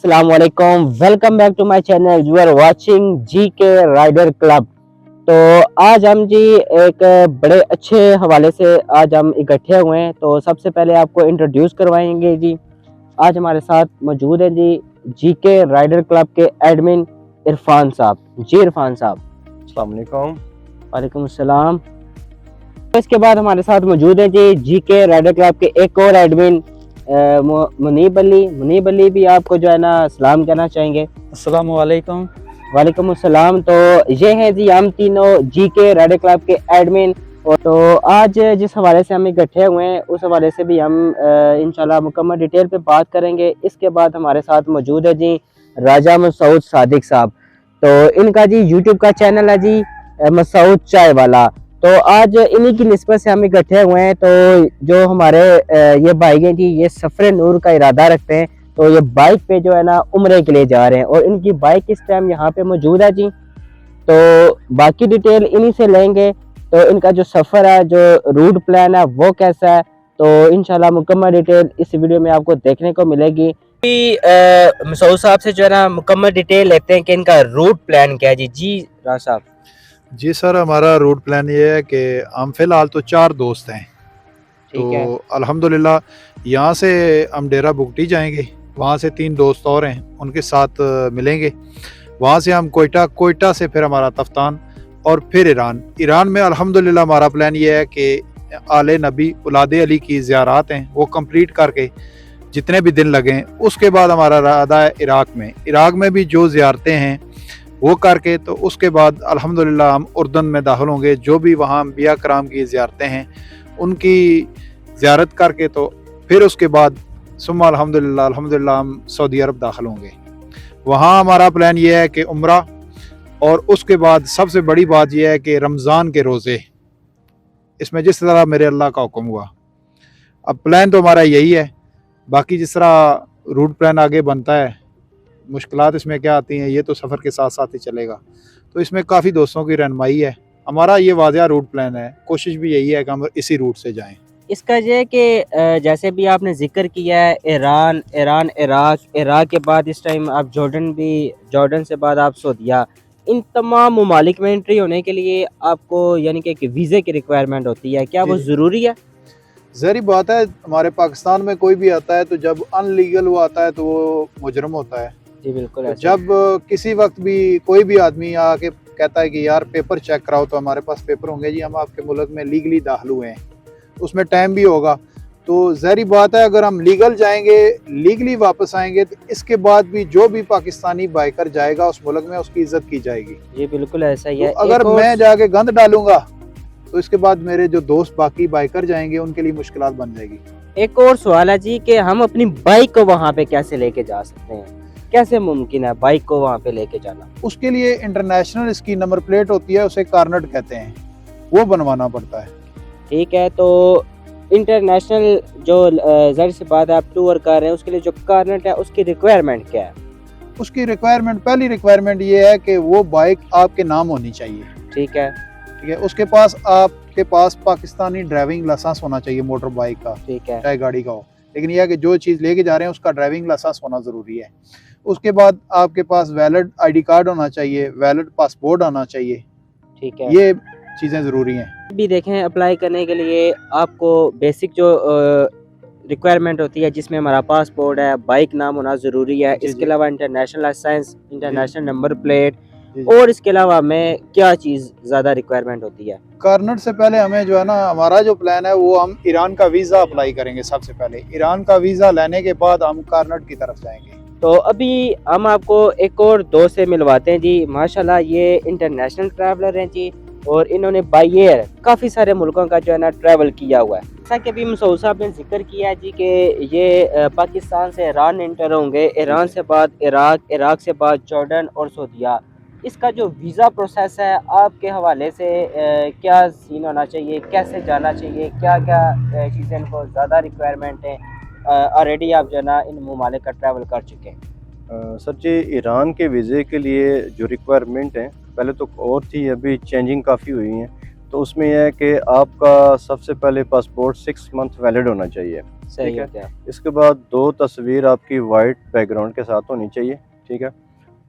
अस्सलामुअलैकुम, welcome back to my channel. You are watching GK rider club. तो आज हम जी एक बड़े अच्छे हवाले से आज हम इकट्ठे हुए हैं। तो सबसे पहले आपको इंट्रोड्यूस करवाएंगे जी। आज हमारे साथ मौजूद है जी जीके राइडर क्लब के एडमिन इरफान साहब। जी इरफान साहब, अस्सलाम वालेकुम। वालेकुम अस्सलाम। तो इसके बाद हमारे साथ मौजूद है जी जीके राइडर क्लब के एक और एडमिन मुनीब अली भी आपको जो है ना सलाम कहना चाहेंगे। अस्सलाम वालेकुम। वालेकुम अस्सलाम। तो ये हैं जी हम तीनों जीके राइडर क्लब के एडमिन। और तो आज जिस हवाले से हम इकट्ठे हुए हैं उस हवाले से भी हम इंशाल्लाह मुकम्मल डिटेल पे बात करेंगे। इसके बाद हमारे साथ मौजूद है जी राजा मसूद सादिक साहब। तो इनका जी यूट्यूब का चैनल है जी मसूद चाय वाला। तो आज इन्हीं की निस्बत से हम इकट्ठे हुए हैं। तो जो हमारे ये भाई हैं जी ये सफर नूर का इरादा रखते हैं। तो ये बाइक पे जो है ना उम्रे के लिए जा रहे हैं और इनकी बाइक इस टाइम यहाँ पे मौजूद है जी। तो बाकी डिटेल इन्हीं से लेंगे। तो इनका जो सफ़र है, जो रूट प्लान है वो कैसा है, तो इंशाल्लाह मुकम्मल डिटेल इस वीडियो में आपको देखने को मिलेगी। मसूद साहब से जो है ना मुकम्मल डिटेल लेते हैं कि इनका रूट प्लान क्या है जी। जी राज साहब। जी सर, हमारा रूट प्लान ये है कि हम फ़िलहाल तो 4 दोस्त हैं। ठीक है। तो अल्हम्दुलिल्लाह यहाँ से हम डेरा बुगटी जाएंगे, वहाँ से 3 दोस्त और हैं उनके साथ मिलेंगे। वहाँ से हम कोयटा से फिर हमारा तफ्तान और फिर ईरान में अल्हम्दुलिल्लाह हमारा प्लान ये है कि आले नबी औलादे अली की ज़ियारत हैं वो कंप्लीट करके जितने भी दिन लगें उसके बाद हमारा इरादा है इराक़ में भी जो ज़ियारतें हैं वो करके, तो उसके बाद अल्हम्दुलिल्लाह हम उर्दन में दाखिल होंगे। जो भी वहाँ अंबिया कराम की ज़ियारतें हैं उनकी ज़ियारत करके तो फिर उसके बाद सुम्मा अल्हम्दुलिल्लाह हम सऊदी अरब दाखिल होंगे। वहाँ हमारा प्लान ये है कि उम्रा, और उसके बाद सबसे बड़ी बात यह है कि रमज़ान के रोज़े, इसमें जिस तरह मेरे अल्लाह का हुक्म हुआ। अब प्लान तो हमारा यही है, बाकी जिस तरह रूट प्लान आगे बनता है, मुश्किलात इसमें क्या आती हैं ये तो सफ़र के साथ साथ ही चलेगा। तो इसमें काफ़ी दोस्तों की रहनुमाई है। हमारा ये वाज़िया रूट प्लान है, कोशिश भी यही है कि हम इसी रूट से जाएं। इसका ये है कि जैसे भी आपने जिक्र किया है ईरान, इराक़ के बाद इस टाइम आप जॉर्डन से बाद आप सऊदीया, इन तमाम ममालिक में एंट्री होने के लिए आपको यानी कि वीज़े की रिक्वायरमेंट होती है, क्या वो ज़रूरी है? ज़ाहिर बात है, हमारे पाकिस्तान में कोई भी आता है तो जब अनलीगल वो आता है तो वो मुजरम होता है। जी बिल्कुल। तो जब किसी वक्त भी कोई भी आदमी आके कहता है कि यार पेपर चेक कराओ, तो हमारे पास पेपर होंगे जी, हम आपके मुल्क में लीगली दाखिल हुए हैं, उसमें टाइम भी होगा। तो ज़ाहिर बात है अगर हम लीगल जाएंगे, लीगली वापस आएंगे, तो इसके बाद भी जो भी पाकिस्तानी बाइकर जाएगा उस मुल्क में उसकी इज्जत की जाएगी। जी बिल्कुल ऐसा ही है। तो अगर मैं जाके गंद डालूंगा तो इसके बाद मेरे जो दोस्त बाकी बाइकर जाएंगे उनके लिए मुश्किलात बन जाएगी। एक और सवाल है जी कि हम अपनी बाइक को वहाँ पे कैसे लेके जा सकते हैं, कैसे मुमकिन है बाइक को वहाँ पे लेके जाना? उसके लिए इंटरनेशनल इसकी नंबर प्लेट होती है, उसे कार्नेट कहते हैं, वो बनवाना पड़ता है। ठीक है। तो इंटरनेशनल जो ज़ाहिर सी बात है आप टूर कर रहे हैं, उसके लिए जो कार्नेट है उसकी रिक्वायरमेंट क्या है? उसकी रिक्वायरमेंट, पहली रिक्वायरमेंट ये है कि वो बाइक आपके नाम होनी चाहिए। ठीक है। ठीक है, उसके पास आपके पास पाकिस्तानी ड्राइविंग लाइसेंस होना चाहिए मोटर बाइक का, ठीक है। चाहे गाड़ी का हो, लेकिन यह है कि जो चीज़ लेके जा रहे हैं उसका ड्राइविंग लाइसेंस होना ज़रूरी है। उसके बाद आपके पास वैलिड आईडी कार्ड होना चाहिए, वैलिड पासपोर्ट होना चाहिए। ठीक है। ये चीज़ें ज़रूरी हैं। भी देखें अप्लाई करने के लिए आपको बेसिक जो रिक्वायरमेंट होती है जिसमें हमारा पासपोर्ट है, बाइक नाम होना ज़रूरी है, इसके अलावा international license, international number plate, और इसके अलावा हमें क्या चीज़ ज़्यादा रिक्वायरमेंट होती है? कार्नेट से पहले हमें जो है ना, हमारा जो प्लान है वो हम ईरान का वीज़ा अप्लाई करेंगे। सबसे पहले ईरान का वीज़ा लेने के बाद हम कार्नेट की तरफ जाएंगे। तो अभी हम आपको एक और दोस्त से मिलवाते हैं जी। माशाल्लाह ये इंटरनेशनल ट्रैवलर हैं जी, और इन्होंने बाई एयर काफ़ी सारे मुल्कों का जो है ना ट्रैवल किया हुआ है। जैसा कि अभी मसूद साहब ने जिक्र किया है जी कि ये पाकिस्तान से ईरान एंटर होंगे, ईरान से बाद इराक़ से बाद जॉर्डन और सऊदीया। इसका जो वीज़ा प्रोसेस है आपके हवाले से क्या सीन होना चाहिए, कैसे जाना चाहिए, क्या क्या चीज़ें इनको ज़्यादा रिक्वायरमेंट है? ऑलरेडी आप जो है ना इन ममालिक का ट्रैवल कर चुके हैं। सर जी, ईरान के वीज़े के लिए जो रिक्वायरमेंट है पहले तो और थी, अभी चेंजिंग काफ़ी हुई हैं। तो उसमें यह है कि आपका सबसे पहले पासपोर्ट 6 मंथ वैलिड होना चाहिए। सही ठीक है है। क्या? इसके बाद 2 तस्वीर आपकी वाइट बैकग्राउंड के साथ होनी चाहिए। ठीक है।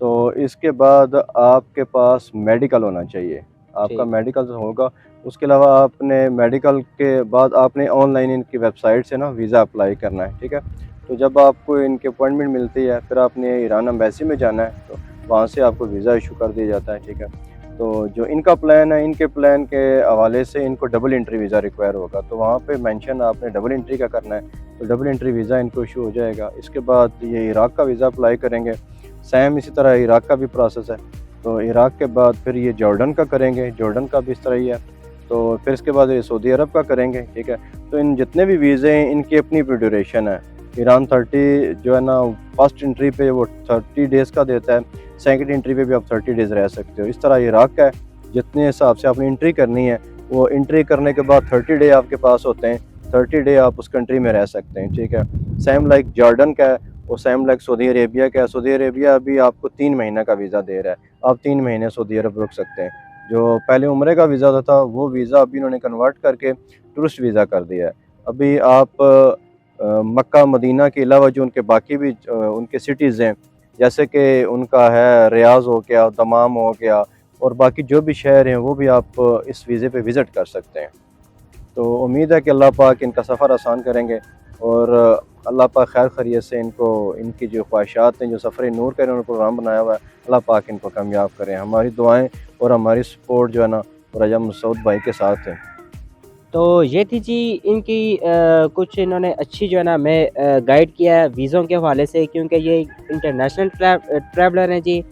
तो इसके बाद आपके पास मेडिकल होना चाहिए, आपका ठीक। मेडिकल होगा। उसके अलावा आपने मेडिकल के बाद आपने ऑनलाइन इनकी वेबसाइट से ना वीज़ा अप्लाई करना है। ठीक है। तो जब आपको इनकी अपॉइंटमेंट मिलती है फिर आपने ईरान एम्बेसी में जाना है, तो वहाँ से आपको वीज़ा इशू कर दिया जाता है। ठीक है। तो जो इनका प्लान है, इनके प्लान के हवाले से इनको डबल एंट्री वीज़ा रिक्वायर होगा, तो वहाँ पे मेंशन आपने डबल एंट्री का करना है, तो डबल एंट्री वीज़ा इनको इशू हो जाएगा। इसके बाद ये इराक़ का वीज़ा अप्लाई करेंगे, सेम इसी तरह इराक़ का भी प्रोसेस है। तो इराक़ के बाद फिर ये जॉर्डन का करेंगे, जॉर्डन का भी इस तरह ही है। तो फिर इसके बाद ये सऊदी अरब का करेंगे। ठीक है। तो इन जितने भी वीज़े हैं इनकी अपनी भी ड्यूरेशन है। ईरान 30 जो है ना, फर्स्ट एंट्री पे वो 30 डेज़ का देता है, सेकंड एंट्री पे भी आप 30 डेज़ रह सकते हो। इस तरह इराक़ का है, जितने हिसाब से आपने एंट्री करनी है वो एंट्री करने के बाद 30 डे आपके पास होते हैं, 30 डे आप उस कंट्री में रह सकते हैं। ठीक है। सेम लाइक जॉर्डन का है, वो सेम लाइक सऊदी अरेबिया का है। सऊदी अरेबिया अभी आपको 3 महीने का वीज़ा दे रहा है, आप 3 महीने सऊदी अरब रुक सकते हैं। जो पहले उम्रे का वीज़ा था वो वीज़ा अभी उन्होंने कन्वर्ट करके टूरिस्ट वीज़ा कर दिया है। अभी आप मक्का मदीना के अलावा जो उनके बाकी भी उनके सिटीज़ हैं, जैसे कि उनका है रियाज़ हो गया, दमाम हो गया, और बाकी जो भी शहर हैं वो भी आप इस वीज़े पे विज़िट कर सकते हैं। तो उम्मीद है कि अल्लाह पाक इनका सफ़र आसान करेंगे और अल्लाह पाक खैर खैरियत से इनको इनकी जो ख्वाहिशात हैं, जो सफ़र नूर का इन्होंने प्रोग्राम बनाया हुआ है, अल्लाह पाक इनको कामयाब करें। हमारी दुआएं और हमारी सपोर्ट जो है ना वो रजा मसूद भाई के साथ है। तो ये थी जी इनकी कुछ इन्होंने अच्छी जो है ना हमें गाइड किया है वीज़ों के हवाले से, क्योंकि ये इंटरनेशनल ट्रैवलर हैं जी।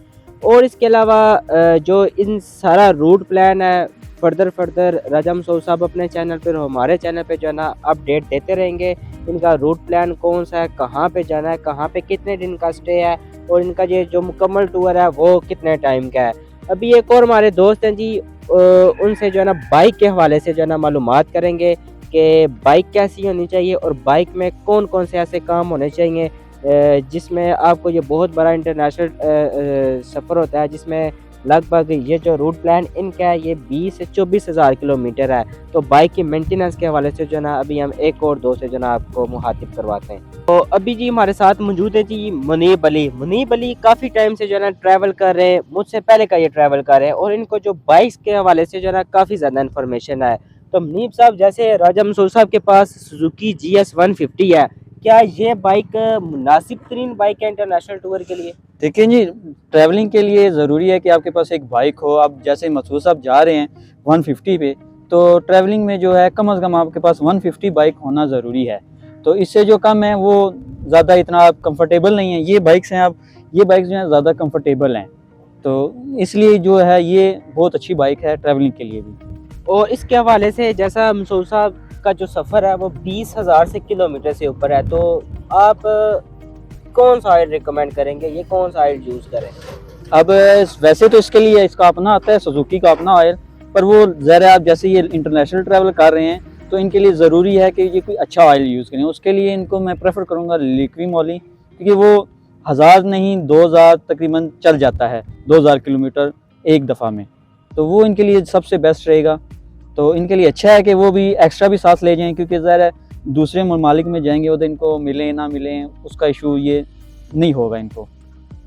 और इसके अलावा जो इन सारा रूट प्लान है फर्दर राजा मसूद साहब अपने चैनल पर, हमारे चैनल पे जो है ना अपडेट देते रहेंगे। इनका रूट प्लान कौन सा है, कहाँ पे जाना है, कहाँ पे कितने दिन का स्टे है, और इनका ये जो मुकम्मल टूर है वो कितने टाइम का है। अभी एक और हमारे दोस्त हैं जी, उनसे जो है ना बाइक के हवाले से जो है ना मालूमात करेंगे कि बाइक कैसी होनी चाहिए और बाइक में कौन कौन से ऐसे काम होने चाहिए जिसमें आपको ये बहुत बड़ा इंटरनेशनल सफ़र होता है, जिसमें लगभग ये जो रूट प्लान इनका है ये 20 से 24 हज़ार किलोमीटर है। तो बाइक की मेंटेनेंस के हवाले से जो है ना अभी हम एक और दोस्त से जो है ना आपको मुखातिब करवाते हैं। तो अभी जी हमारे साथ मौजूद है जी मुनीब अली। मुनीब अली काफ़ी टाइम से जो है ना ट्रैवल कर रहे हैं, मुझसे पहले का ये ट्रैवल कर रहे हैं, और इनको जो बाइक्स के हवाले से जो है ना काफ़ी ज़्यादा इन्फॉर्मेशन है। तो मुनीब साहब, जैसे राजा मसूद साहब के पास सुजुकी GS 150 है, क्या ये बाइक मुनासिब तरीन बाइक है इंटरनेशनल टूर के लिए? देखिए जी, ट्रैवलिंग के लिए ज़रूरी है कि आपके पास एक बाइक हो। आप जैसे मसूद साहब जा रहे हैं 150 पे, तो ट्रैवलिंग में जो है कम से कम आपके पास 150 बाइक होना ज़रूरी है। तो इससे जो कम है वो ज़्यादा इतना कंफर्टेबल नहीं है। ये बाइक्स हैं, आप ये बाइक्स जो हैं ज़्यादा कंफर्टेबल हैं, तो इसलिए जो है ये बहुत अच्छी बाइक है ट्रैवलिंग के लिए भी। और इसके हवाले से जैसा मसूद साहब का जो सफ़र है वो 20,000 से किलोमीटर से ऊपर है, तो आप कौन सा ऑयल रिकमेंड करेंगे, ये कौन सा ऑयल यूज़ करें? अब वैसे तो इसके लिए इसका अपना आता है, सुजुकी का अपना ऑयल, पर वो ज़रा आप जैसे ये इंटरनेशनल ट्रैवल कर रहे हैं तो इनके लिए ज़रूरी है कि ये कोई अच्छा ऑयल यूज़ करें। उसके लिए इनको मैं प्रेफर करूँगा लिक्विड मॉली, क्योंकि वो 1000 नहीं 2000 तकरीबन चल जाता है, 2000 किलोमीटर एक दफ़ा में, तो वो इनके लिए सबसे बेस्ट रहेगा। तो इनके लिए अच्छा है कि वो भी एक्स्ट्रा भी साथ ले जाएं, क्योंकि ज़रा दूसरे ममालिक में जाएंगे वो तो इनको मिले ना मिले उसका इशू ये नहीं होगा इनको।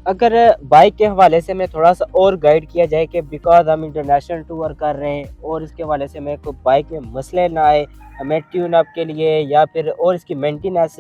अगर बाइक के हवाले से मैं थोड़ा सा और गाइड किया जाए कि बिकॉज हम इंटरनेशनल टूर कर रहे हैं और इसके हवाले से मेरे को बाइक में मसले ना आए, हमें ट्यून अप के लिए या फिर और इसकी मेंटेनेंस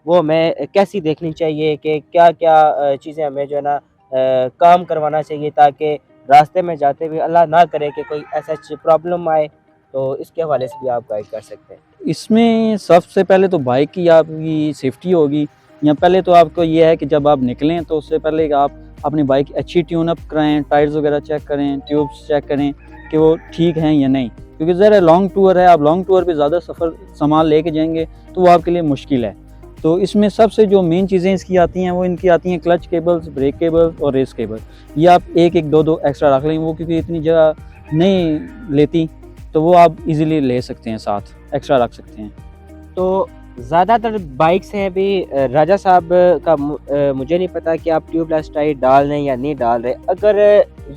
वो हमें कैसी देखनी चाहिए कि क्या क्या चीज़ें हमें जो है ना काम करवाना चाहिए, ताकि रास्ते में जाते हुए अल्लाह ना करे कि कोई ऐसा प्रॉब्लम आए, तो इसके हवाले से भी आप गाइड कर सकते हैं। इसमें सबसे पहले तो बाइक की आपकी सेफ्टी होगी। या पहले तो आपको ये है कि जब आप निकलें तो उससे पहले आप अपनी बाइक अच्छी ट्यून अप कराएं, टायर्स वगैरह चेक करें, ट्यूब्स चेक करें कि वो ठीक हैं या नहीं, क्योंकि ज़रा लॉन्ग टूर है, आप लॉन्ग टूर पे ज़्यादा सफ़र सामान लेके जाएंगे तो वो आपके लिए मुश्किल है। तो इसमें सबसे जो मेन चीज़ें इसकी आती हैं वो इनकी आती हैं क्लच केबल्स, ब्रेक केबल्स और रेस केबल। ये आप एक एक दो दो एक्स्ट्रा रख लें, वो क्योंकि इतनी जगह नहीं लेती, तो वो आप इजीली ले सकते हैं, साथ एक्स्ट्रा रख सकते हैं। तो ज़्यादातर बाइक्स हैं अभी राजा साहब का मुझे नहीं पता कि आप ट्यूबलेस टायर डाल रहे हैं या नहीं डाल रहे। अगर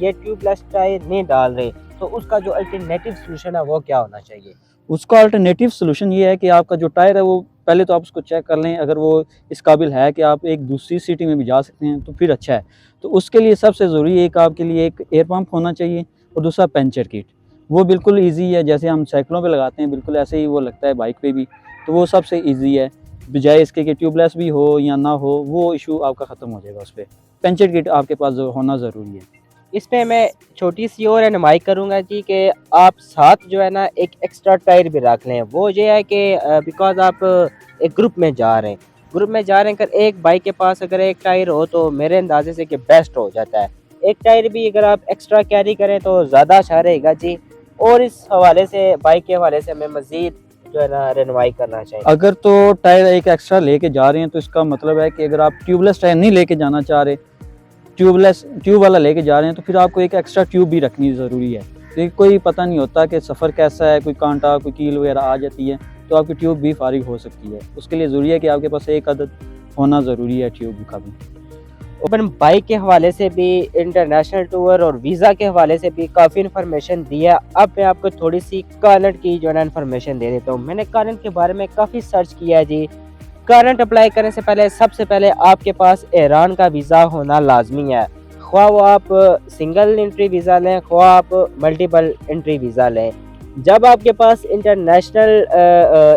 ये ट्यूबलेस टायर नहीं डाल रहे तो उसका जो अल्टरनेटिव सोल्यूशन है वो क्या होना चाहिए? उसका अल्टरनेटिव सोल्यूशन ये है कि आपका जो टायर है वो पहले तो आप उसको चेक कर लें, अगर वो इस काबिल है कि आप एक दूसरी सिटी में भी जा सकते हैं तो फिर अच्छा है। तो उसके लिए सबसे ज़रूरी एक आपके लिए एक एयर पंप होना चाहिए और दूसरा पंचर किट। वो बिल्कुल ईज़ी है, जैसे हम साइकिलों पे लगाते हैं बिल्कुल ऐसे ही वो लगता है बाइक पे भी, तो वो सबसे ईज़ी है। बजाय इसके कि ट्यूबलेस भी हो या ना हो, वो इशू आपका ख़त्म हो जाएगा उस पर। पंचर किट आपके पास होना ज़रूरी है। इसमें मैं छोटी सी और रहनुमाई करूँगा जी कि आप साथ जो है ना एक एक्स्ट्रा टायर भी रख लें। वो ये है कि बिकॉज़ आप एक ग्रुप में जा रहे हैं, अगर एक बाइक के पास अगर एक टायर हो तो मेरे अंदाज़े से कि बेस्ट हो जाता है। एक टायर भी अगर आप एक्स्ट्रा कैरी करें तो ज़्यादा अच्छा रहेगा जी। और इस हवाले से, बाइक के हवाले से, हमें मज़ीद जो है ना रहनुमाई करना चाहिए। अगर तो टायर एक एक्स्ट्रा लेके जा रहे हैं तो इसका मतलब है कि अगर आप ट्यूबलेस टायर नहीं लेके जाना चाह रहे, ट्यूब वाला लेके जा रहे हैं, तो फिर आपको एक एक्स्ट्रा ट्यूब भी रखनी ज़रूरी है, क्योंकि कोई पता नहीं होता कि सफ़र कैसा है, कोई कांटा कोई कील वगैरह आ जाती है तो आपकी ट्यूब भी फारिग हो सकती है। उसके लिए ज़रूरी है कि आपके पास एक अदद होना ज़रूरी है ट्यूब का भी। ओपन बाइक के हवाले से भी, इंटरनेशनल टूर और वीज़ा के हवाले से भी काफ़ी इन्फॉर्मेशन दिया। अब मैं आपको थोड़ी सी कारनेट की जो है ना इन्फॉर्मेशन दे देता हूँ। मैंने कारनेट के बारे में काफ़ी सर्च किया है जी। कारनेट अप्लाई करने से पहले सबसे पहले आपके पास ईरान का वीज़ा होना लाजमी है। ख्वाह वो आप सिंगल एंट्री वीज़ा लें, ख्वाह आप मल्टीपल एंट्री वीज़ा लें। जब आपके पास इंटरनेशनल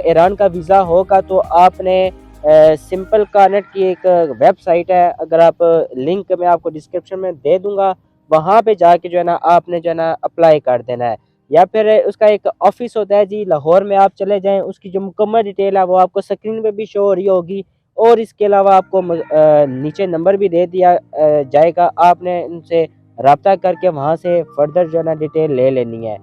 ईरान का वीज़ा होगा तो आपने सिंपल कारनेट की एक वेबसाइट है, अगर आप लिंक मैं आपको डिस्क्रिप्शन में दे दूंगा, वहाँ पे जाके जो है ना आपने जो है ना अप्लाई कर देना है। या फिर उसका एक ऑफिस होता है जी, लाहौर में आप चले जाएं, उसकी जो मुकम्मल डिटेल है वो आपको स्क्रीन पे भी शो हो रही होगी। और इसके अलावा आपको नीचे नंबर भी दे दिया जाएगा, आपने उनसे रब्ता करके वहाँ से फर्दर जो है ना डिटेल ले लेनी है।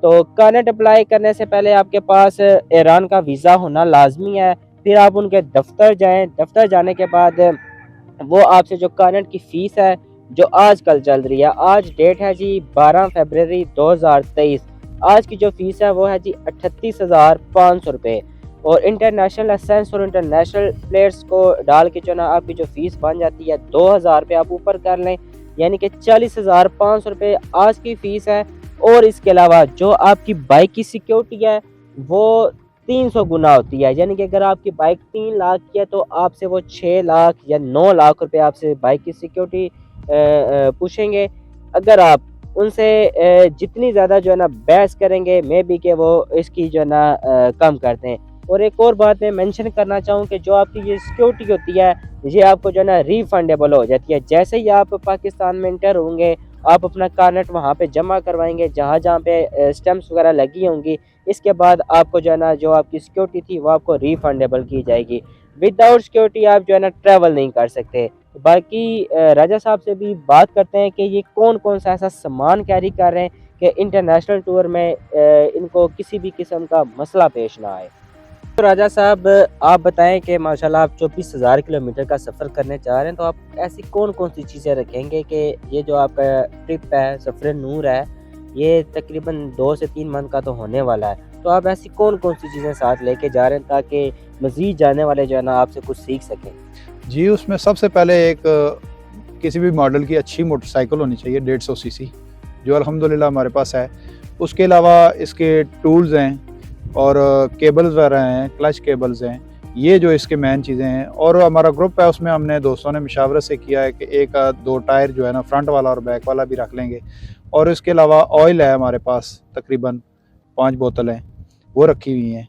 तो कारनेट अप्लाई करने से पहले आपके पास ईरान का वीज़ा होना लाजमी है। फिर आप उनके दफ्तर जाएं, दफ्तर जाने के बाद वो आपसे जो कारनेट की फ़ीस है जो आजकल चल रही है, आज डेट है जी 12 फरवरी 2023, आज की जो फ़ीस है वो है जी 38,500 रुपये। और इंटरनेशनल लाइसेंस और इंटरनेशनल प्लेयर्स को डाल के जो ना आपकी जो फ़ीस बन जाती है 2,000 रुपये आप ऊपर कर लें, यानी कि 40,500 रुपये आज की फ़ीस है। और इसके अलावा जो आपकी बाइक की सिक्योरिटी है वो 300 गुना होती है, यानी कि अगर आपकी बाइक 3 लाख की है तो आपसे वो 6 लाख या 9 लाख रुपए आपसे बाइक की सिक्योरिटी पूछेंगे। अगर आप उनसे जितनी ज़्यादा जो है ना बहस करेंगे, मे बी कि वो इसकी जो है ना कम करते हैं। और एक और बात मैं मेंशन करना चाहूँ कि जो आपकी ये सिक्योरिटी होती है ये आपको जो है ना रिफंडेबल हो जाती है। जैसे ही आप पाकिस्तान में इंटर होंगे, आप अपना कारनेट वहाँ पे जमा करवाएंगे जहाँ जहाँ पे स्टैम्प्स वगैरह लगी होंगी, इसके बाद आपको जो है ना जो आपकी सिक्योरिटी थी वो आपको रिफंडेबल की जाएगी। विदाउट सिक्योरिटी आप जो है ना ट्रैवल नहीं कर सकते। बाकी राजा साहब से भी बात करते हैं कि ये कौन कौन सा ऐसा सामान कैरी कर रहे हैं कि इंटरनेशनल टूर में इनको किसी भी किस्म का मसला पेश ना आए। तो राजा साहब आप बताएं कि माशाल्लाह आप 24,000 किलोमीटर का सफ़र करने जा रहे हैं, तो आप ऐसी कौन कौन सी चीज़ें रखेंगे कि ये जो आपका ट्रिप है, सफ़र नूर है, ये तकरीबन 2 से 3 मंथ का तो होने वाला है, तो आप ऐसी कौन कौन सी चीज़ें साथ लेके जा रहे हैं ताकि मज़ीद जाने वाले जो है ना आपसे कुछ सीख सकें? जी, उसमें सबसे पहले एक किसी भी मॉडल की अच्छी मोटरसाइकिल होनी चाहिए 150 सीसी, जो अल्हम्दुलिल्लाह हमारे पास है। उसके अलावा इसके टूल्स हैं और केबल्स वगैरह हैं, क्लच केबल्स हैं, ये जो इसके मेन चीज़ें हैं। और हमारा ग्रुप है, उसमें हमने दोस्तों ने मशावरत से किया है कि एक दो टायर जो है ना फ्रंट वाला और बैक वाला भी रख लेंगे। और इसके अलावा ऑयल है हमारे पास, तकरीबन 5 बोतलें वो रखी हुई हैं।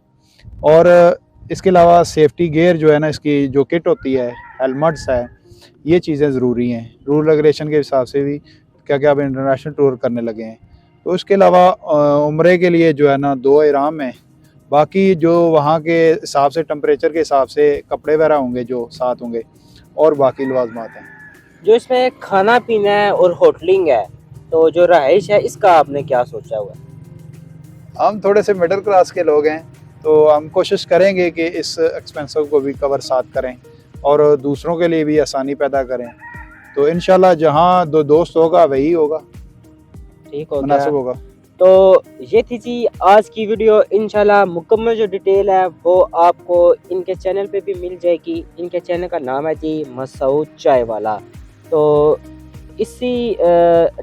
और इसके अलावा सेफ्टी गियर जो है ना, इसकी जो किट होती है, हेलमेट्स है, ये चीज़ें ज़रूरी हैं रूल रेगुलेशन के हिसाब से भी, क्या क्या आप इंटरनेशनल टूर करने लगे हैं। तो इसके अलावा उम्रे के लिए जो है ना 2 इहराम हैं, बाकी जो वहाँ के हिसाब से टेम्परेचर के हिसाब से कपड़े वगैरह होंगे जो साथ होंगे, और बाकी लवाजमात हैं। जो इसमें खाना पीना है और होटलिंग है, तो जो रहाइश है इसका आपने क्या सोचा हुआ है? हम थोड़े से मिडिल क्लास के लोग हैं, तो हम कोशिश करेंगे कि इस एक्सपेंसिव को भी कवर साथ करें और दूसरों के लिए भी आसानी पैदा करें। तो इंशाल्लाह जहाँ 2 दोस्त होगा वही होगा, ठीक हो गया। मुनासिब होगा। तो ये थी जी आज की वीडियो। इंशाल्लाह मुकम्मल जो डिटेल है वो आपको इनके चैनल पे भी मिल जाएगी। इनके चैनल का नाम है जी मसूद चाय वाला। तो इसी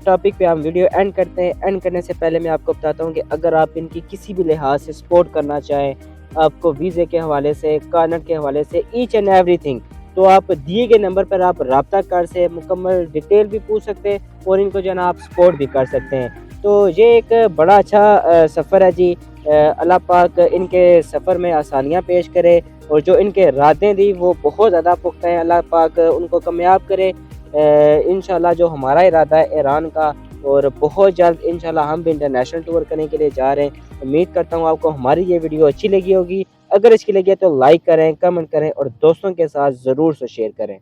टॉपिक पे हम वीडियो एंड करते हैं। एंड करने से पहले मैं आपको बताता हूँ कि अगर आप इनकी किसी भी लिहाज से सपोर्ट करना चाहें, आपको वीज़े के हवाले से, कार्नेट के हवाले से, ईच एंड एवरीथिंग, तो आप दिए गए नंबर पर आप रब्ता कर से मुकम्मल डिटेल भी पूछ सकते हैं और इनको जो है ना आप सपोर्ट भी कर सकते हैं। तो ये एक बड़ा अच्छा सफ़र है जी। अल्लाह पाक इनके सफ़र में आसानियाँ पेश करे और जो इनके इरादे दी वो बहुत ज़्यादा पुख्ता हैं, अल्लाह पाक उनको कामयाब करे। इंशाल्लाह जो हमारा इरादा है ईरान का, और बहुत जल्द इंशाल्लाह हम भी इंटरनेशनल टूर करने के लिए जा रहे हैं। उम्मीद करता हूँ आपको हमारी ये वीडियो अच्छी लगी होगी। अगर अच्छी लगी है तो लाइक करें, कमेंट करें और दोस्तों के साथ ज़रूर से शेयर करें।